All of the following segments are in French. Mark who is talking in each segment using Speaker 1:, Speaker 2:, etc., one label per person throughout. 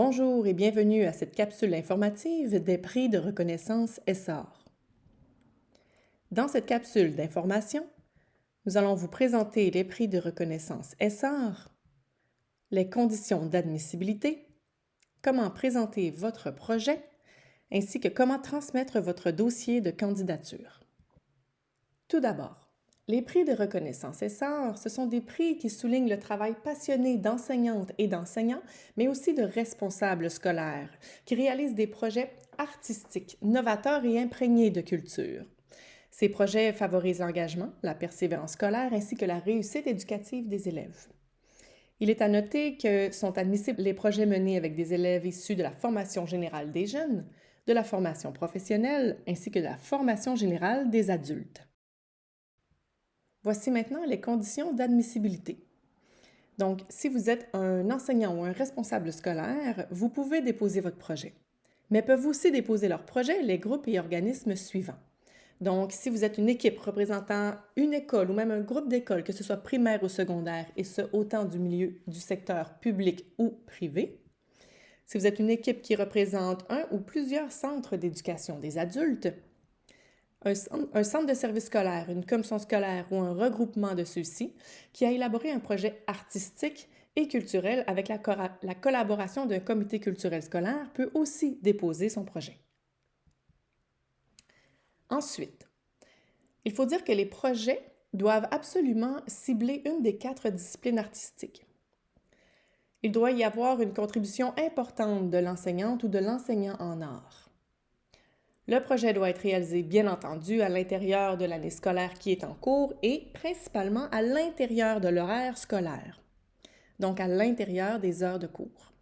Speaker 1: Bonjour et bienvenue à cette capsule informative des prix de reconnaissance Essar. Dans cette capsule d'information, nous allons vous présenter les prix de reconnaissance Essar, les conditions d'admissibilité, comment présenter votre projet, ainsi que comment transmettre votre dossier de candidature. Tout d'abord, les prix de reconnaissance Essar, ce sont des prix qui soulignent le travail passionné d'enseignantes et d'enseignants, mais aussi de responsables scolaires, qui réalisent des projets artistiques, novateurs et imprégnés de culture. Ces projets favorisent l'engagement, la persévérance scolaire ainsi que la réussite éducative des élèves. Il est à noter que sont admissibles les projets menés avec des élèves issus de la formation générale des jeunes, de la formation professionnelle ainsi que de la formation générale des adultes. Voici maintenant les conditions d'admissibilité. Donc, si vous êtes un enseignant ou un responsable scolaire, vous pouvez déposer votre projet. Mais peuvent aussi déposer leur projet les groupes et organismes suivants. Donc, si vous êtes une équipe représentant une école ou même un groupe d'écoles, que ce soit primaire ou secondaire, et ce, autant du milieu du secteur public ou privé. Si vous êtes une équipe qui représente un ou plusieurs centres d'éducation des adultes, un centre de service scolaire, une commission scolaire ou un regroupement de ceux-ci qui a élaboré un projet artistique et culturel avec la collaboration d'un comité culturel scolaire peut aussi déposer son projet. Ensuite, il faut dire que les projets doivent absolument cibler une des 4 disciplines artistiques. Il doit y avoir une contribution importante de l'enseignante ou de l'enseignant en art. Le projet doit être réalisé, bien entendu, à l'intérieur de l'année scolaire qui est en cours et principalement à l'intérieur de l'horaire scolaire, donc à l'intérieur des heures de cours.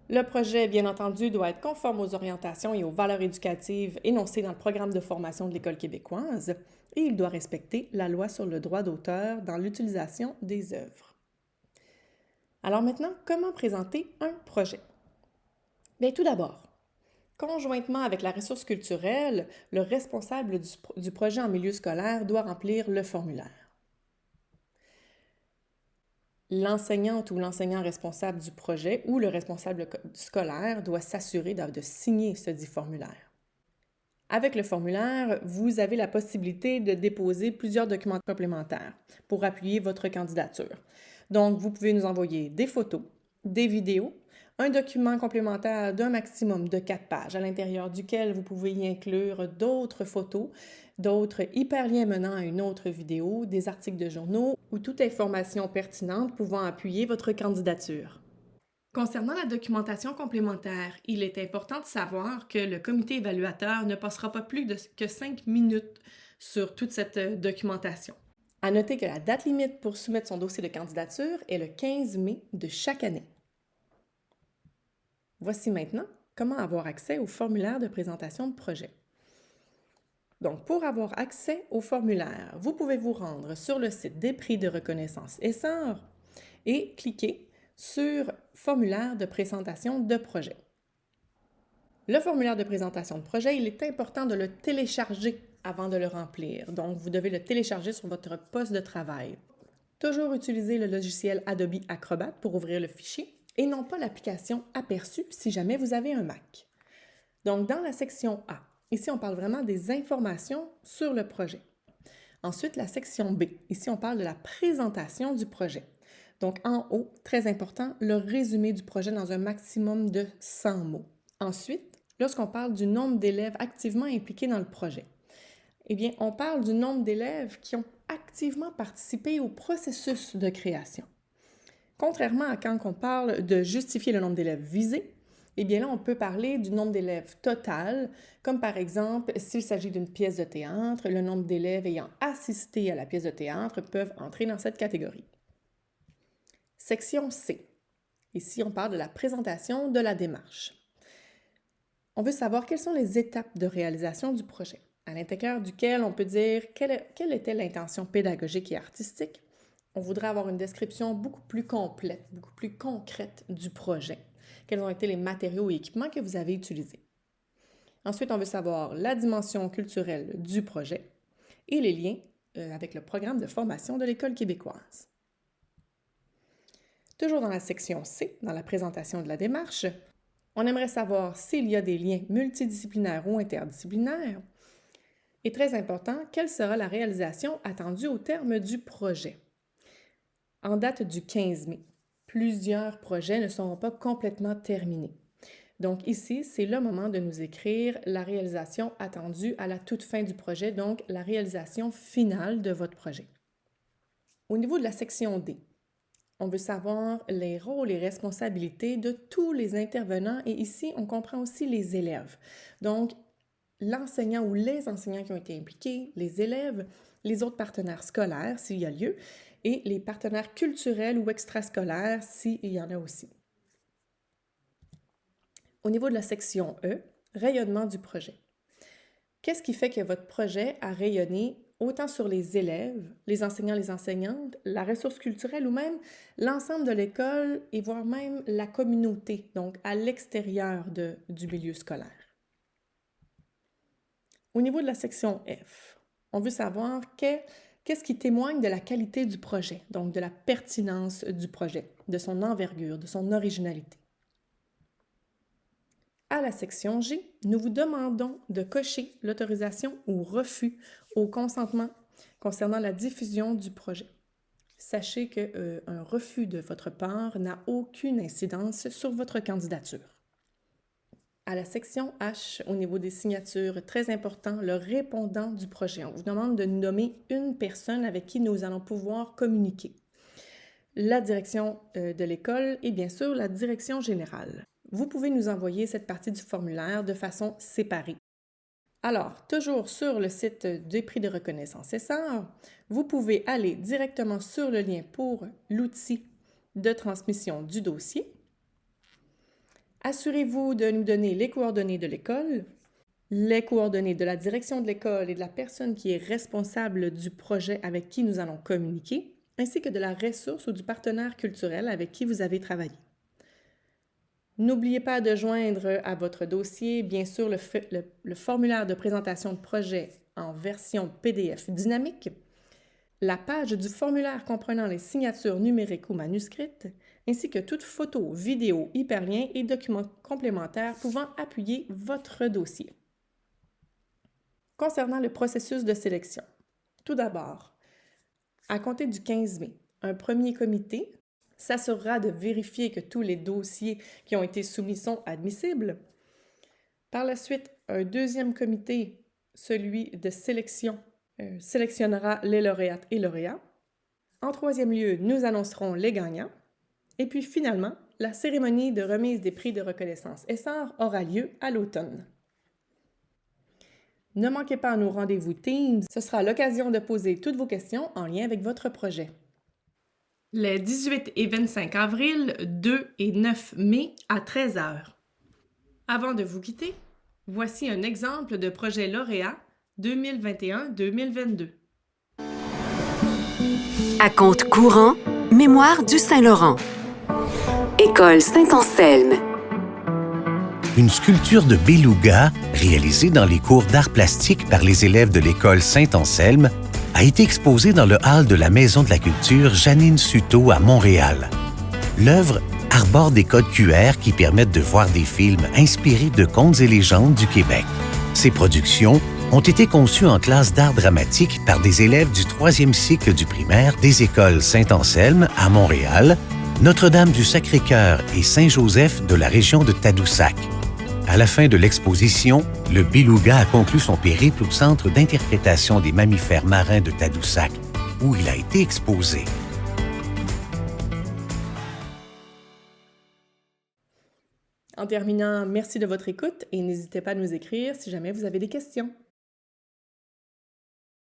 Speaker 1: Le projet, bien entendu, doit être conforme aux orientations et aux valeurs éducatives énoncées dans le programme de formation de l'École québécoise et il doit respecter la loi sur le droit d'auteur dans l'utilisation des œuvres. Alors maintenant, comment présenter un projet? Bien, tout d'abord, conjointement avec la ressource culturelle, le responsable du projet en milieu scolaire doit remplir le formulaire. L'enseignante ou l'enseignant responsable du projet ou le responsable scolaire doit s'assurer de signer ce dit formulaire. Avec le formulaire, vous avez la possibilité de déposer plusieurs documents complémentaires pour appuyer votre candidature. Donc, vous pouvez nous envoyer des photos, des vidéos, un document complémentaire d'un maximum de 4 pages à l'intérieur duquel vous pouvez y inclure d'autres photos, d'autres hyperliens menant à une autre vidéo, des articles de journaux ou toute information pertinente pouvant appuyer votre candidature. Concernant la documentation complémentaire, il est important de savoir que le comité évaluateur ne passera pas plus que 5 minutes sur toute cette documentation. À noter que la date limite pour soumettre son dossier de candidature est le 15 mai de chaque année. Voici maintenant comment avoir accès au formulaire de présentation de projet. Donc, pour avoir accès au formulaire, vous pouvez vous rendre sur le site des prix de reconnaissance Essar et cliquer sur « Formulaire de présentation de projet ». Le formulaire de présentation de projet, il est important de le télécharger avant de le remplir. Donc, vous devez le télécharger sur votre poste de travail. Toujours utiliser le logiciel Adobe Acrobat pour ouvrir le fichier et non pas l'application Aperçu si jamais vous avez un Mac. Donc, dans la section A, ici, on parle vraiment des informations sur le projet. Ensuite, la section B, ici, on parle de la présentation du projet. Donc, en haut, très important, le résumé du projet dans un maximum de 100 mots. Ensuite, lorsqu'on parle du nombre d'élèves activement impliqués dans le projet, eh bien, on parle du nombre d'élèves qui ont activement participé au processus de création. Contrairement à quand on parle de justifier le nombre d'élèves visés, eh bien là, on peut parler du nombre d'élèves total, comme par exemple, s'il s'agit d'une pièce de théâtre, le nombre d'élèves ayant assisté à la pièce de théâtre peuvent entrer dans cette catégorie. Section C. Ici, on parle de la présentation de la démarche. On veut savoir quelles sont les étapes de réalisation du projet, à l'intérieur duquel on peut dire quelle était l'intention pédagogique et artistique. On voudrait avoir une description beaucoup plus complète, beaucoup plus concrète du projet. Quels ont été les matériaux et équipements que vous avez utilisés. Ensuite, on veut savoir la dimension culturelle du projet et les liens avec le programme de formation de l'École québécoise. Toujours dans la section C, dans la présentation de la démarche, on aimerait savoir s'il y a des liens multidisciplinaires ou interdisciplinaires. Et très important, quelle sera la réalisation attendue au terme du projet? En date du 15 mai, plusieurs projets ne seront pas complètement terminés. Donc ici, c'est le moment de nous écrire la réalisation attendue à la toute fin du projet, donc la réalisation finale de votre projet. Au niveau de la section D, on veut savoir les rôles et responsabilités de tous les intervenants et ici, on comprend aussi les élèves. Donc, l'enseignant ou les enseignants qui ont été impliqués, les élèves, les autres partenaires scolaires s'il y a lieu et les partenaires culturels ou extrascolaires s'il y en a aussi. Au niveau de la section E, rayonnement du projet. Qu'est-ce qui fait que votre projet a rayonné autant sur les élèves, les enseignants, les enseignantes, la ressource culturelle ou même l'ensemble de l'école et voire même la communauté, donc à l'extérieur du milieu scolaire? Au niveau de la section F, on veut savoir qu'est-ce qui témoigne de la qualité du projet, donc de la pertinence du projet, de son envergure, de son originalité. À la section G, nous vous demandons de cocher l'autorisation ou refus au consentement concernant la diffusion du projet. Sachez qu'un refus de votre part n'a aucune incidence sur votre candidature. À la section H, au niveau des signatures, très important, le répondant du projet. On vous demande de nommer une personne avec qui nous allons pouvoir communiquer. La direction de l'école et bien sûr la direction générale. Vous pouvez nous envoyer cette partie du formulaire de façon séparée. Alors, toujours sur le site des prix de reconnaissance Essar, vous pouvez aller directement sur le lien pour l'outil de transmission du dossier. Assurez-vous de nous donner les coordonnées de l'école, les coordonnées de la direction de l'école et de la personne qui est responsable du projet avec qui nous allons communiquer, ainsi que de la ressource ou du partenaire culturel avec qui vous avez travaillé. N'oubliez pas de joindre à votre dossier, bien sûr, le formulaire de présentation de projet en version PDF dynamique, la page du formulaire comprenant les signatures numériques ou manuscrites, ainsi que toute photo, vidéo, hyperlien et documents complémentaires pouvant appuyer votre dossier. Concernant le processus de sélection, tout d'abord, à compter du 15 mai, un premier comité s'assurera de vérifier que tous les dossiers qui ont été soumis sont admissibles. Par la suite, un deuxième comité, celui de sélection, sélectionnera les lauréates et lauréats. En troisième lieu, nous annoncerons les gagnants. Et puis finalement, la cérémonie de remise des prix de reconnaissance Essar aura lieu à l'automne. Ne manquez pas nos rendez-vous Teams, ce sera l'occasion de poser toutes vos questions en lien avec votre projet. Les 18 et 25 avril, 2 et 9 mai à 13 h. Avant de vous quitter, voici un exemple de projet lauréat 2021-2022.
Speaker 2: À compte courant, mémoire du Saint-Laurent. École Saint-Anselme.
Speaker 3: Une sculpture de beluga, réalisée dans les cours d'art plastique par les élèves de l'école Saint-Anselme, a été exposée dans le hall de la Maison de la Culture Janine Suto à Montréal. L'œuvre arbore des codes QR qui permettent de voir des films inspirés de contes et légendes du Québec. Ces productions ont été conçues en classe d'art dramatique par des élèves du 3e cycle du primaire des écoles Saint-Anselme à Montréal, Notre-Dame du Sacré-Cœur et Saint-Joseph de la région de Tadoussac. À la fin de l'exposition, le beluga a conclu son périple au Centre d'interprétation des mammifères marins de Tadoussac, où il a été exposé.
Speaker 1: En terminant, merci de votre écoute et n'hésitez pas à nous écrire si jamais vous avez des questions.